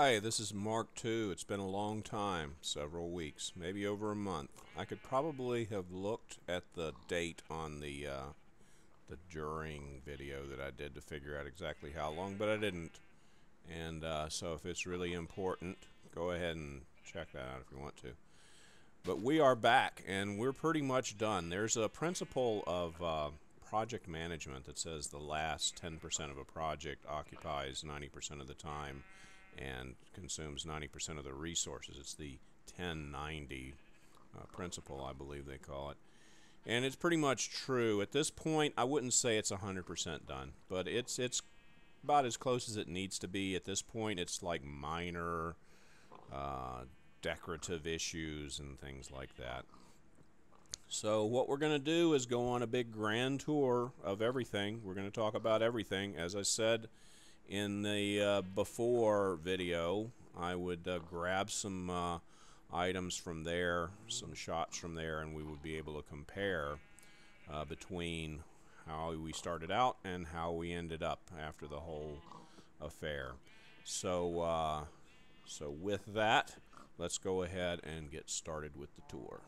Okay, this is Mark II. It's been a long time, several weeks, maybe over a month. I could probably have looked at the date on the during video that I did to figure out exactly how long, but I didn't. And so if it's really important, go ahead and check that out if you want to. But we are back, and we're pretty much done. There's a principle of project management that says the last 10% of a project occupies 90% of the time and consumes 90% of the resources. It's the 10-90 principle, I believe they call it. And it's pretty much true. At this point, I wouldn't say it's 100% done, but it's about as close as it needs to be. At this point, it's like minor decorative issues and things like that. So what we're going to do is go on a big grand tour of everything. We're going to talk about everything. As I said in the before video, I would grab some items from there, some shots from there, and we would be able to compare between how we started out and how we ended up after the whole affair. So with that, let's go ahead and get started with the tour.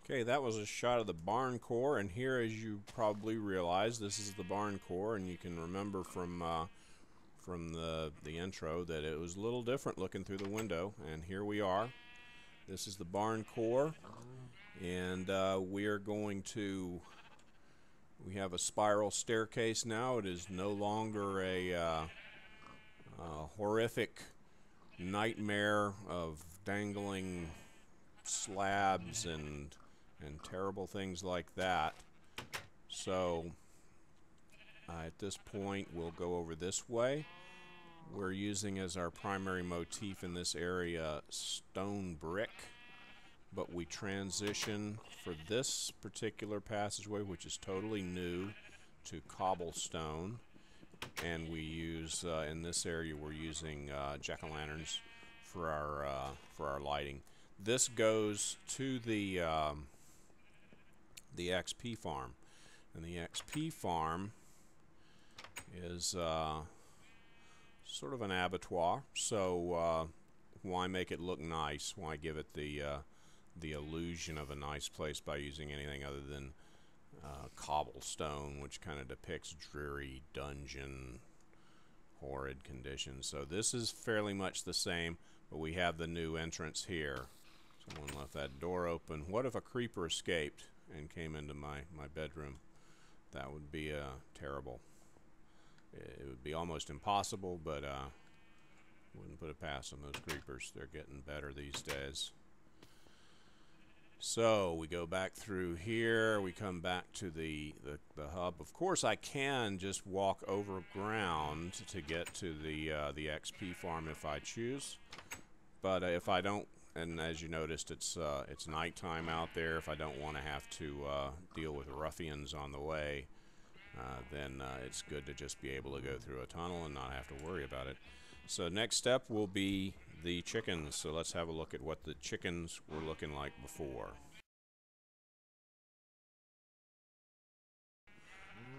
Okay, that was a shot of the barn core, and here, as you probably realize, this is the barn core, and you can remember from the intro that it was a little different looking through the window, and here we are. This is the barn core, and we have a spiral staircase now. It is no longer a horrific nightmare of dangling slabs and terrible things like that. So at this point, we'll go over this way. We're using as our primary motif in this area stone brick, but we transition for this particular passageway, which is totally new, to cobblestone, and we use in this area we're using jack-o'-lanterns for our lighting. This goes to the XP farm, and the XP farm is sort of an abattoir. So why make it look nice? Why give it the illusion of a nice place by using anything other than cobblestone, which kind of depicts dreary dungeon, horrid conditions. So this is fairly much the same, but we have the new entrance here. Someone left that door open. What if a creeper escaped and came into my bedroom? That would be terrible. It would be almost impossible, but wouldn't put it past them. Those creepers, they're getting better these days. So we go back through here. We come back to the hub. Of course, I can just walk over ground to get to the XP farm if I choose, but if I don't, and as you noticed, it's nighttime out there. If I don't want to have to deal with ruffians on the way, then it's good to just be able to go through a tunnel and not have to worry about it. So next step will be the chickens. So let's have a look at what the chickens were looking like before.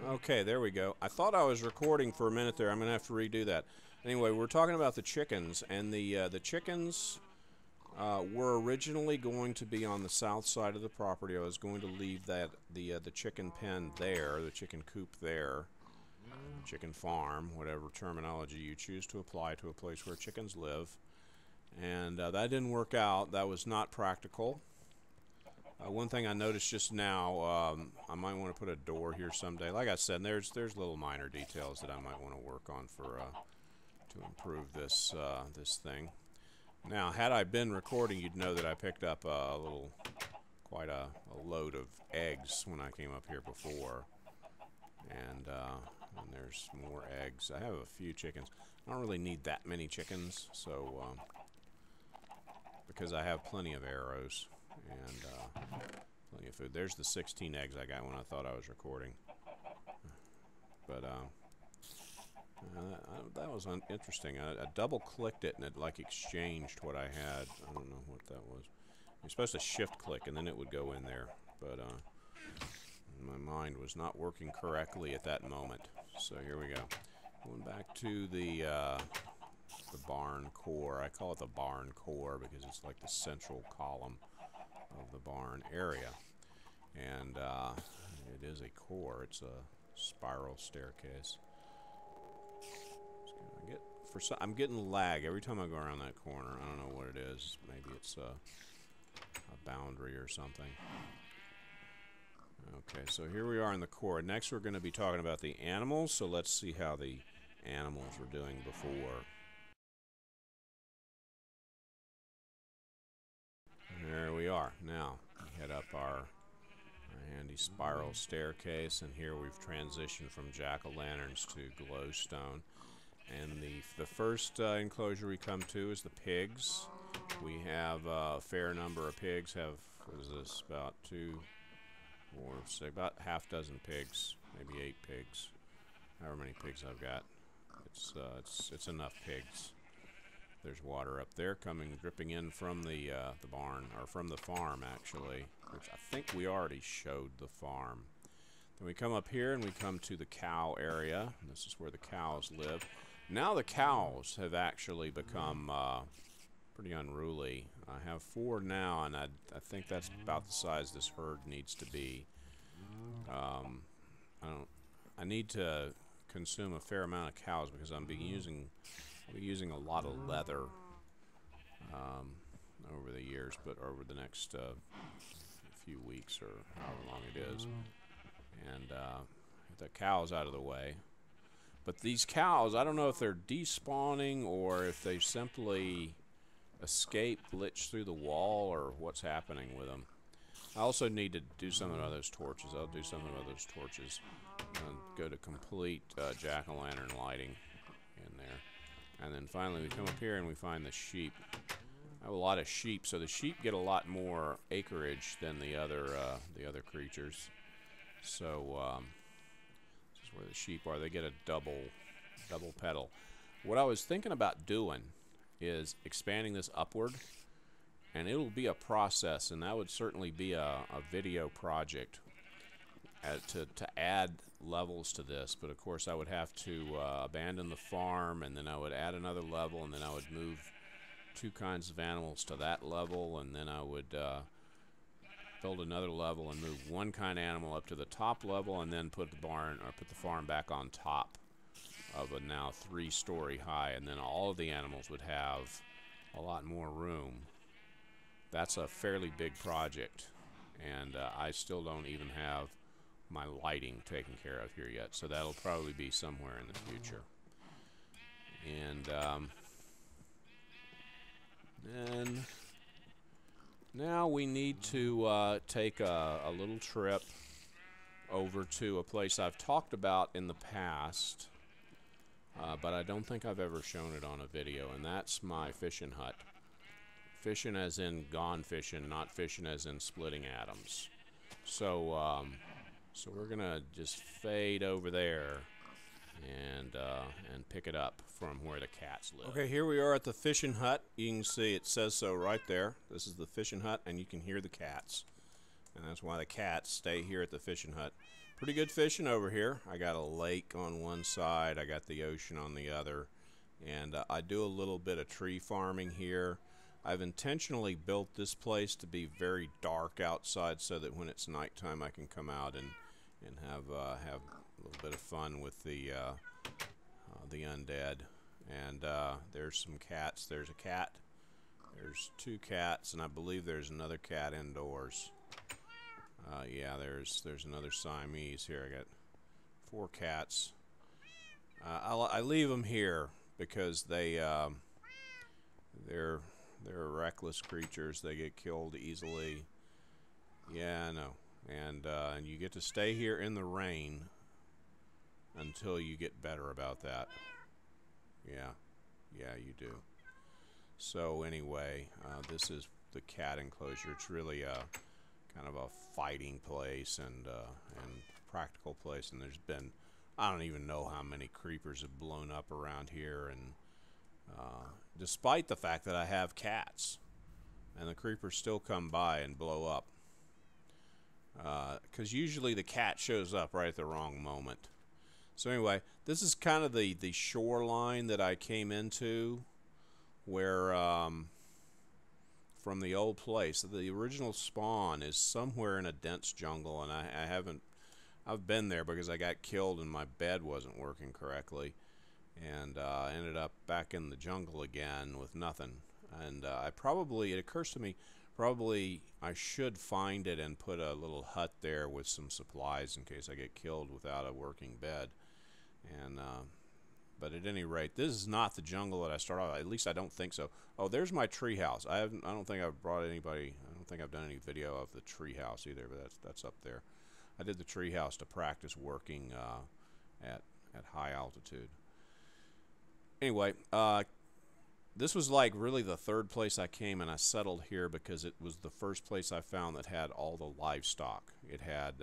Okay, there we go. I thought I was recording for a minute there. I'm going to have to redo that. Anyway, we're talking about the chickens, and the chickens were originally going to be on the south side of the property. I was going to leave the chicken pen there, the chicken coop there, chicken farm, whatever terminology you choose to apply to a place where chickens live. And that didn't work out. That was not practical. One thing I noticed just now, I might want to put a door here someday. Like I said, there's little minor details that I might want to work on for to improve this thing. Now, had I been recording, you'd know that I picked up quite a load of eggs when I came up here before, and there's more eggs. I have a few chickens. I don't really need that many chickens, so because I have plenty of arrows and plenty of food. There's the 16 eggs I got when I thought I was recording, but that was interesting. I double-clicked it and it like exchanged what I had. I don't know what that was. You're supposed to shift-click and then it would go in there, but my mind was not working correctly at that moment. So here we go. Going back to the barn core. I call it the barn core because it's like the central column of the barn area. And it is a core. It's a spiral staircase. I'm getting lag every time I go around that corner. I don't know what it is. Maybe it's a boundary or something. Okay, so here we are in the core. Next we're going to be talking about the animals, so let's see how the animals were doing before. There we are. Now, we head up our handy spiral staircase, and here we've transitioned from jack-o'-lanterns to glowstone. And the first enclosure we come to is the pigs. We have a fair number of pigs. What is this, about 2, 4, 6, about half dozen pigs, maybe 8 pigs. However many pigs I've got, it's enough pigs. There's water up there dripping in from the barn, or from the farm actually, which I think we already showed the farm. Then we come up here and we come to the cow area. And this is where the cows live. Now the cows have actually become pretty unruly. I have 4 now, and I think that's about the size this herd needs to be. I need to consume a fair amount of cows because I'll be using a lot of leather over the years, but over the next few weeks or however long it is. And get the cows out of the way. But these cows, I don't know if they're despawning or if they simply escape, glitch through the wall, or what's happening with them. I also need to do something about those torches. I'll do something about those torches. Go to complete jack-o'-lantern lighting in there. And then finally we come up here and we find the sheep. I have a lot of sheep, so the sheep get a lot more acreage than the other creatures. So this is where the sheep are. They get a double petal. What I was thinking about doing is expanding this upward, and it'll be a process, and that would certainly be a video project to add levels to this. But of course I would have to abandon the farm, and then I would add another level, and then I would move 2 kinds of animals to that level, and then I would build another level and move 1 kind of animal up to the top level, and then put the farm back on top of a now 3-story high, and then all of the animals would have a lot more room. That's a fairly big project, and I still don't even have my lighting taken care of here yet, so that'll probably be somewhere in the future. And then now we need to take a little trip over to a place I've talked about in the past, but I don't think I've ever shown it on a video, and that's my fishing hut. Fishing as in gone fishing, not fishing as in splitting atoms. So so we're gonna just fade over there and pick it up from where the cats live. Okay, here we are at the fishing hut. You can see it says so right there. This is the fishing hut, and you can hear the cats, and that's why the cats stay here at the fishing hut. Pretty good fishing over here. I got a lake on one side, I got the ocean on the other, and I do a little bit of tree farming here. I've intentionally built this place to be very dark outside so that when it's nighttime I can come out and have a little bit of fun with the undead. And there's some cats. There's a cat. There's 2 cats, and I believe there's another cat indoors. Yeah, there's another Siamese here. I got 4 cats. I leave them here because they're reckless creatures. They get killed easily. Yeah, I know. And you get to stay here in the rain until you get better about that. Yeah, you do. So anyway, this is the cat enclosure. It's really a kind of a fighting place and practical place. And there's been, I don't even know how many creepers have blown up around here. And despite the fact that I have cats, and the creepers still come by and blow up. because usually the cat shows up right at the wrong moment. So anyway, this is kind of the shoreline that I came into, where from the old place. The original spawn is somewhere in a dense jungle, and I've been there because I got killed and my bed wasn't working correctly, and ended up back in the jungle again with nothing. And it occurs to me, probably I should find it and put a little hut there with some supplies in case I get killed without a working bed. And but at any rate, this is not the jungle that I started off. At least I don't think so. Oh, there's my treehouse. I don't think I've brought anybody. I don't think I've done any video of the treehouse either. But that's up there. I did the treehouse to practice working at high altitude. Anyway, this was like really the third place I came, and I settled here because it was the first place I found that had all the livestock. It had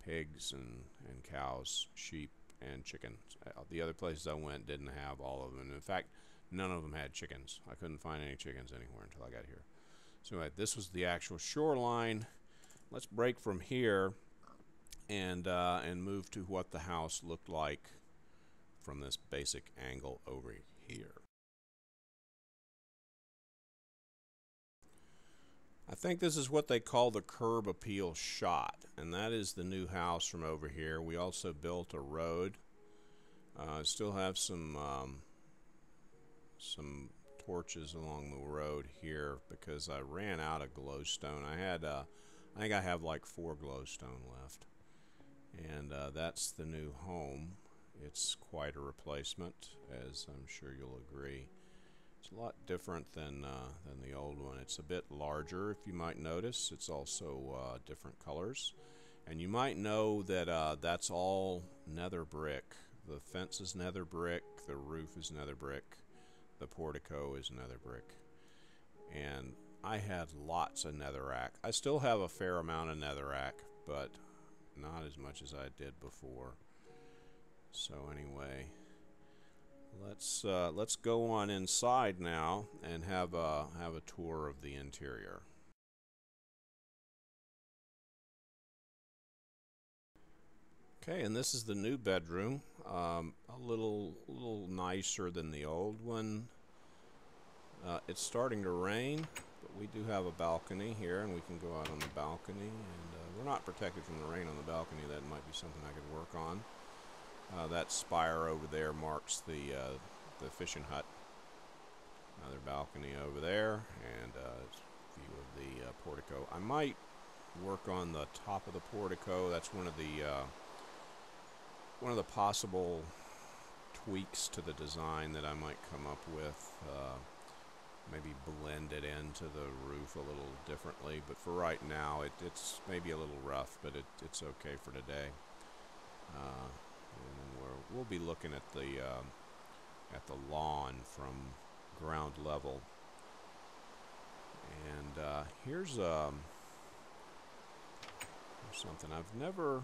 pigs and cows, sheep, and chickens. The other places I went didn't have all of them. And in fact, none of them had chickens. I couldn't find any chickens anywhere until I got here. So anyway, this was the actual shoreline. Let's break from here and move to what the house looked like from this basic angle over here. I think this is what they call the curb appeal shot, and that is the new house from over here. We also built a road. Still have some torches along the road here because I ran out of glowstone. I think I have like 4 glowstone left, and that's the new home. It's quite a replacement, as I'm sure you'll agree. It's a lot different than the old one. It's a bit larger, if you might notice. It's also different colors. And you might know that that's all nether brick. The fence is nether brick, the roof is nether brick, the portico is nether brick. And I had lots of netherrack. I still have a fair amount of netherrack, but not as much as I did before. So anyway, let's go on inside now and have a tour of the interior. Okay, and this is the new bedroom. A little nicer than the old one. It's starting to rain, but we do have a balcony here, and we can go out on the balcony. And we're not protected from the rain on the balcony. That might be something I could work on. That spire over there marks the fishing hut. Another balcony over there, and view of the portico. I might work on the top of the portico. That's one of the possible tweaks to the design that I might come up with. Maybe blend it into the roof a little differently, but for right now it's maybe a little rough, but it's okay for today. And we'll be looking at the lawn from ground level. And here's something. I've never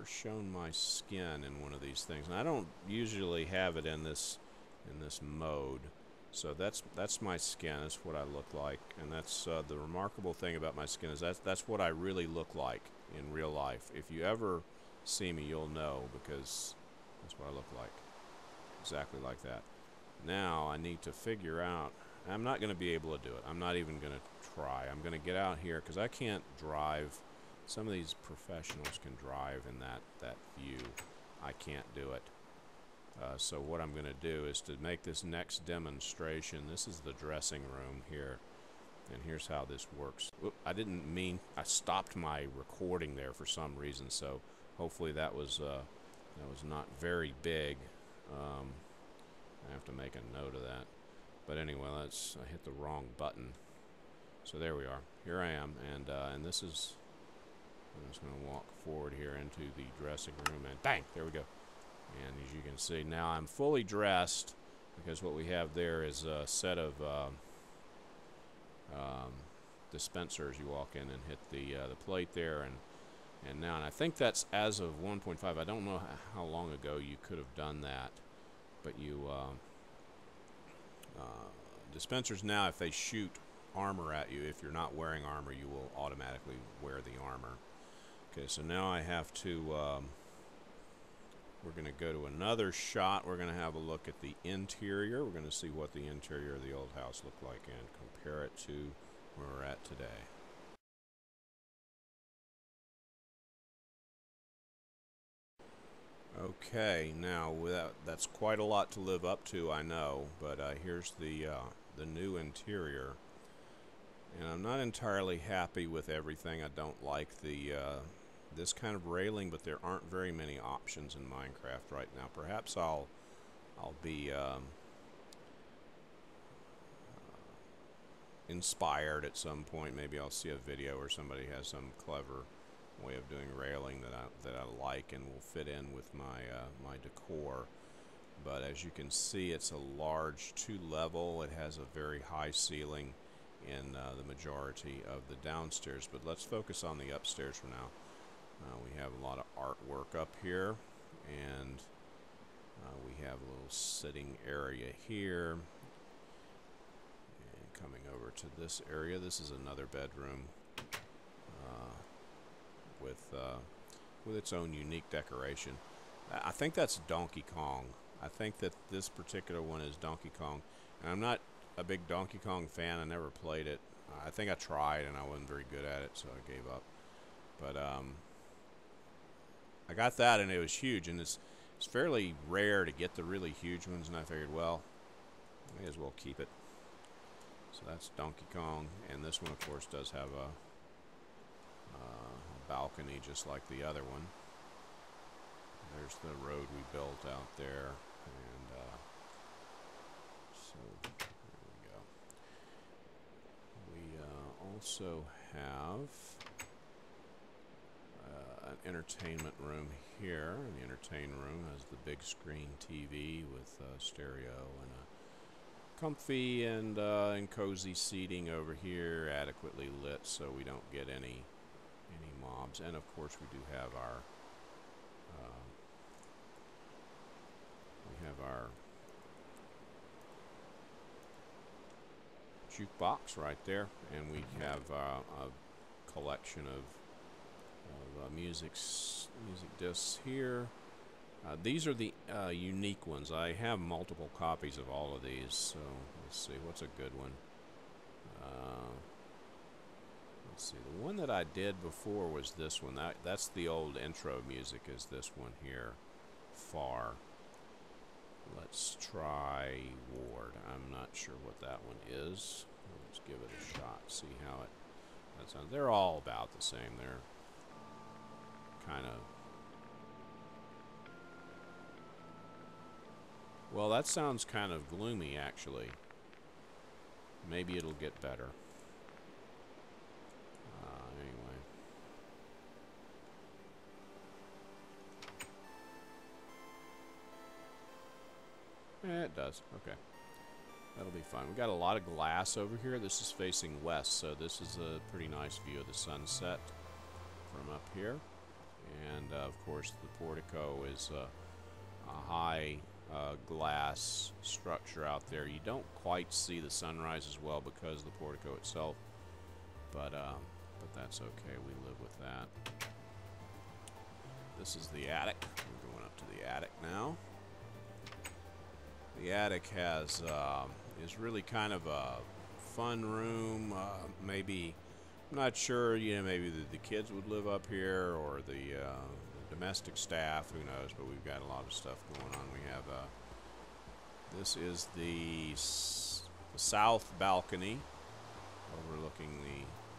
shown my skin in one of these things, and I don't usually have it in this mode. So that's my skin. That's what I look like, and that's the remarkable thing about my skin is that's what I really look like in real life. If you ever see me, you'll know, because that's what I look like, exactly like that. Now I need to figure out. I'm not going to be able to do it. I'm not even going to try. I'm going to get out here because I can't drive. Some of these professionals can drive in that view. I can't do it. So what I'm going to do is to make this next demonstration. This is the dressing room here, and here's how this works. Oop, I didn't mean, I stopped my recording there for some reason, so hopefully that was not very big. I have to make a note of that. But anyway, I hit the wrong button. So there we are. Here I am, and this is. I'm just going to walk forward here into the dressing room, and bang, there we go. And as you can see, now I'm fully dressed, because what we have there is a set of dispensers. You walk in and hit the plate there, and now, and I think that's as of 1.5. I don't know how long ago you could have done that, but you dispensers now, if they shoot armor at you, if you're not wearing armor, you will automatically wear the armor. Okay, so now I have to, we're going to go to another shot. We're going to have a look at the interior. We're going to see what the interior of the old house looked like and compare it to where we're at today. Okay, now that's quite a lot to live up to, I know, but here's the new interior. And I'm not entirely happy with everything. I don't like the this kind of railing, but there aren't very many options in Minecraft right now. Perhaps I'll be inspired at some point. Maybe I'll see a video where somebody has some clever way of doing railing that I like and will fit in with my my decor. But as you can see, it's a large 2-level. It has a very high ceiling in the majority of the downstairs. But let's focus on the upstairs for now. We have a lot of artwork up here, and we have a little sitting area here. And coming over to this area, this is another bedroom with its own unique decoration. I think that's Donkey Kong. I think that this particular one is Donkey Kong, and I'm not a big Donkey Kong fan. I never played it. I think I tried and I wasn't very good at it, so I gave up. But I got that, and it was huge, and it's fairly rare to get the really huge ones, and I figured, well, I may as well keep it. So that's Donkey Kong, and this one, of course, does have a balcony just like the other one. There's the road we built out there, and so there we go. We also have an entertainment room here, and the entertainment room has the big screen TV with stereo and a comfy and cozy seating over here, adequately lit so we don't get any mobs. And of course we do have our jukebox right there, and we have a collection of music discs here. These are the unique ones. I have multiple copies of all of these, so let's see, what's a good one? Let's see, the one that I did before was this one. That's the old intro music, is this one here, Far. Let's try Ward. I'm not sure what that one is. Let's give it a shot, see how that sounds. They're all about the same. They're kind of... Well, that sounds kind of gloomy, actually. Maybe it'll get better. Anyway. It does. Okay. That'll be fine. We got a lot of glass over here. This is facing west, so this is a pretty nice view of the sunset from up here. And, of course, the portico is a high glass structure out there. You don't quite see the sunrise as well because of the portico itself, but that's okay. We live with that. This is the attic. We're going up to the attic now. The attic has is really kind of a fun room. Maybe, I'm not sure. You know, maybe the kids would live up here, or the domestic staff. Who knows? But we've got a lot of stuff going on. We have this is the south balcony overlooking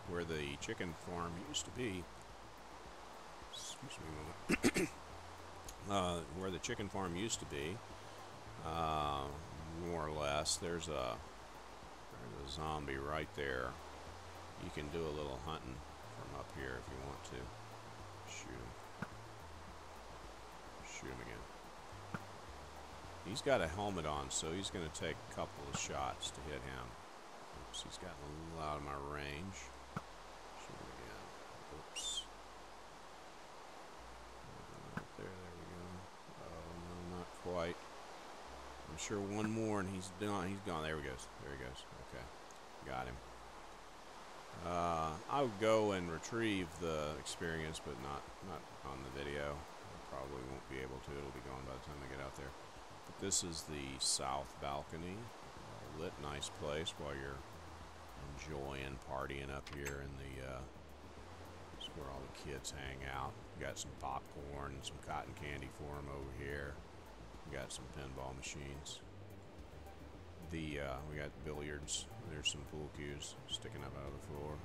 where the chicken farm used to be. Excuse me a moment. Where the chicken farm used to be. More or less. There's a zombie right there. You can do a little hunting from up here if you want to. Shoot him. Shoot him again. He's got a helmet on, so he's going to take a couple of shots to hit him. Oops, he's gotten a little out of my range. Shoot him again. Oops. There we go. Oh, no, not quite. I'm sure one more and he's gone. There he goes. There he goes. Okay. Got him. I would go and retrieve the experience, but not on the video. I probably won't be able to. It'll be gone by the time I get out there. But this is the south balcony. Lit, nice place while you're enjoying partying up here in the. It's where all the kids hang out. Got some popcorn and some cotton candy for them over here. Got some pinball machines. We got billiards. There's some pool cues sticking up out of the floor.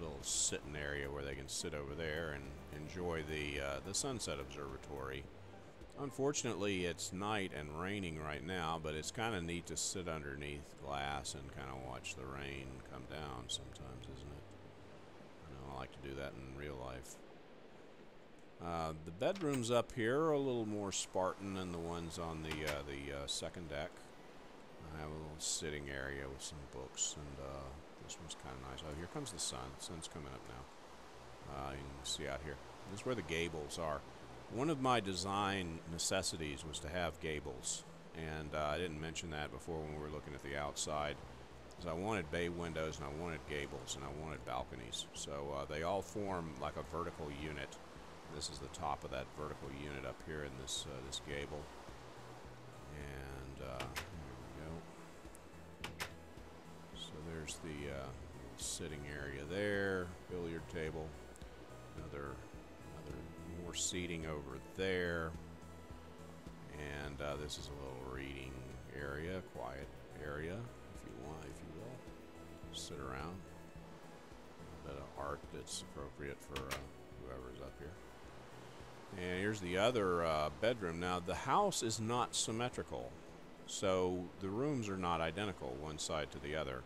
Little sitting area where they can sit over there and enjoy the sunset observatory. Unfortunately, it's night and raining right now, but it's kind of neat to sit underneath glass and kind of watch the rain come down sometimes, isn't it? I like to do that in real life. The bedrooms up here are a little more Spartan than the ones on the second deck. I have a little sitting area with some books, and this one's kind of nice. Oh, here comes the sun. The sun's coming up now. You can see out here. This is where the gables are. One of my design necessities was to have gables, and I didn't mention that before when we were looking at the outside, because I wanted bay windows, and I wanted gables, and I wanted balconies. So they all form like a vertical unit. This is the top of that vertical unit up here in this this gable, and here we go. So there's the sitting area there, billiard table, another more seating over there, and this is a little reading area, quiet area, if you want, if you will. Sit around. A bit of art that's appropriate for whoever's up here. And here's the other bedroom. Now, the house is not symmetrical, so the rooms are not identical one side to the other.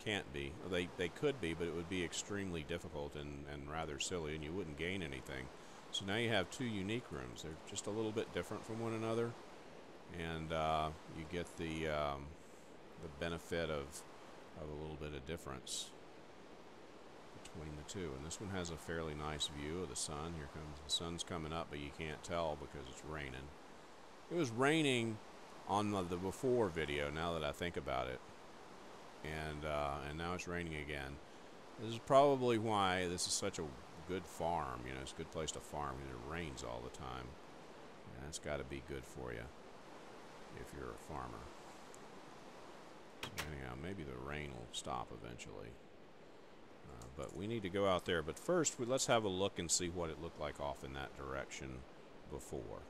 Can't be. They could be, but it would be extremely difficult and rather silly, and you wouldn't gain anything. So now you have two unique rooms. They're just a little bit different from one another, and you get the benefit of a little bit of difference between the two. And this one has a fairly nice view of the sun. Here comes the sun's coming up, but you can't tell because it's raining. It was raining on the before video, now that I think about it, and now it's raining again. This is probably why this is such a good farm. You know, it's a good place to farm because it rains all the time, and it's got to be good for you if you're a farmer. So anyhow, maybe the rain will stop eventually. But we need to go out there. But first, let's have a look and see what it looked like off in that direction before.